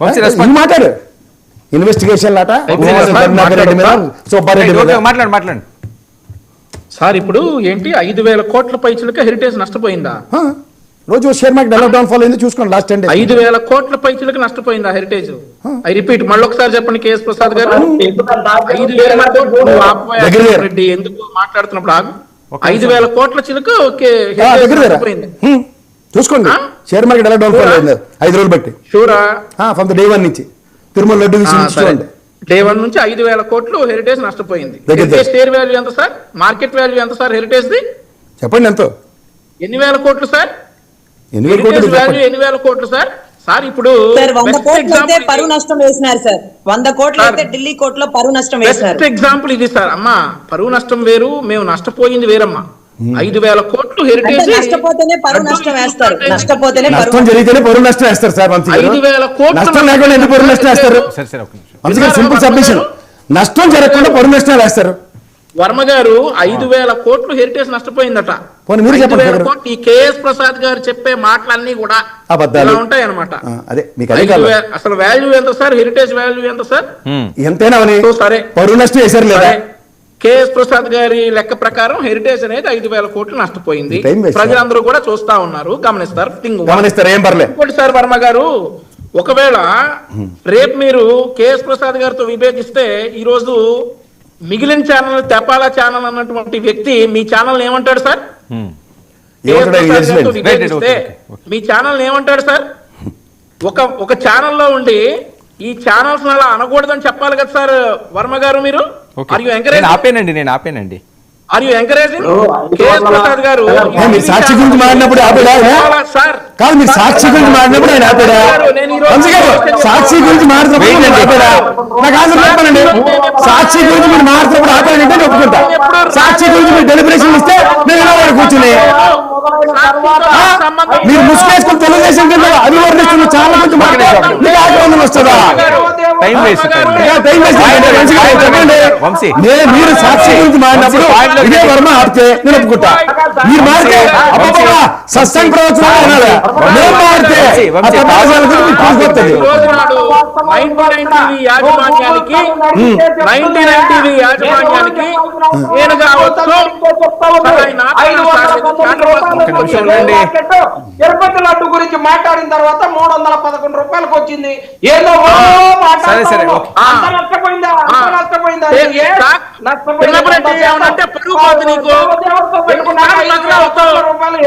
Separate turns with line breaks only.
మాట్లాడు ఇన్వెస్టిగేషన్ లాట
మాట్లాడండి సార్. ఇప్పుడు ఏంటి 5,000 కోట్ల పైచులకే హెరిటేజ్ నష్టపోయిందా?
రోజు షేర్ మార్కెట్ ఎలా డౌన్ ఫాల్ అయింది చూసుకోండి. లాస్ట్ 10 days
5,000 కోట్ల పైచులకు నష్టపోయిందా హెరిటేజ్? ఐ రిపీట్, మళ్ళొకసారి చెప్పండి కేఎస్ ప్రసాద్ గారు. 5,000 కోట్లు రెడ్డి ఎందుకు మాట్లాడుతున్నప్పుడు ఆగు. 5,000 కోట్ల చిలుకు
చూసుకోండి. షేర్ మార్కెట్ ఎలా డౌన్ ఫాల్ అయింది 5 రోజులు బట్టి.
షూరా
ఫ్రమ్ ద డే 1 నుంచి తిరుమల లడ్డు విషయం
డే 1 నుంచి 5,000 కోట్లు హెరిటేజ్ నష్టపోయింది. షేర్ వాల్యూ ఎంత సార్? మార్కెట్ వాల్యూ ఎంత సార్ హెరిటేజ్ ది?
చెప్పండి ఎంతో?
ఎన్ని వేల కోట్లు సార్? ఎన్ని వేల కోట్లు సార్? సార్ ఇప్పుడు
100 కోట్లు అయితే పరువు నష్టం వేసినారు సార్. 100 కోట్లు అయితే ఢిల్లీ కోర్టులో పరువు నష్టం వేసినారు.
బెస్ట్ ఎగ్జాంపుల్ ఇది సార్. అమ్మా పరువు నష్టం వేరు, మేము నష్టపోయింది వేరమ్మా. 5,000 కోట్లు హెరిటేజ్
నష్టపోతేనే పరువు నష్టం వేస్తారు. నష్టపోతేనే
నష్టం జరిగితేనే పరువు నష్టం వేస్తారు సార్.
5,000 కోట్లు
నష్టం లేకుండా ఎందుకు పరువు నష్టం వేస్తారు? Simple submission. నష్టం జరగకుండా పరువు నష్టం వేస్తారు.
వర్మ గారు 5,000 కోట్లు హెరిటేజ్ నష్టపోయిందట. ఈ కేఎస్ ప్రసాద్ గారు చెప్పే మాటలన్నీ కూడా అబద్ధాలు ఉంటాయి అనమాట. అసలు వాల్యూ ఎంత సార్? హెరిటేజ్ వాల్యూ ఎంత సార్?
ఎంతైనా సరే పరువు నష్టం వేశారు లేదా?
కేఎస్ ప్రసాద్ గారి లెక్క ప్రకారం హెరిటేజ్ అనేది 5,000 కోట్లు నష్టపోయింది. ప్రజలందరూ కూడా చూస్తా ఉన్నారు, గమనిస్తారు.
ఏం పర్లేదు.
ఇంకోటి సార్ వర్మ గారు, ఒకవేళ రేపు మీరు కేఎస్ ప్రసాద్ గారితో విభేదిస్తే ఈ రోజు మిగిలిన ఛానల్ తెపాలా ఛానల్ అన్నటువంటి వ్యక్తి మీ ఛానల్ ఏమంటాడు సార్? మీ ఛానల్ ఏమంటాడు సార్? ఒక ఛానల్లో ఉండి ఈ ఛానల్స్ అలా అనకూడదని చెప్పాలి కదా సార్ వర్మ గారు. మీరు
ఆపేనండి.
Are you encouraging? KS Prasad garu
Sakshi గురించి మాట్లాడినప్పుడు ఆపేడా సార్? కాదు, మీరు సాక్షి గురించి మాట్లాడినప్పుడు ఆయన ఆపేడా? సాక్షి గురించి మాట్లాడినప్పుడు ఆపేడా? నాకు ఆన్సర్ చెప్పానండి. సాక్షి గురించి మీరు మాట్లాడినప్పుడు ఆపేదంటే నేను ఒప్పుకుంటా. సాక్షి గురించి మీరు డెలిబరేషన్ ఇస్తే నేను ఎలా కూర్చుని మీరు ముసుకేసుకుని తెలుగుదేశం కింద అభివర్ణిస్తున్న చాలా మంది మాట్లాడారు. మీకు ఆగ్రహం వస్తుందా? మీరు సాక్షి గురించి మాట్లాడినప్పుడు ఇదే వర్మ ఆడితే నేను ఒప్పుకుంటా. మీరు మారితే సత్సంగ ప్రవచనాలు అనాలి. మేము మారితే
తిరుపతి లడ్డు గురించి మాట్లాడిన తర్వాత 311 రూపాయలకు వచ్చింది. ఏదో నష్టపోయిందా?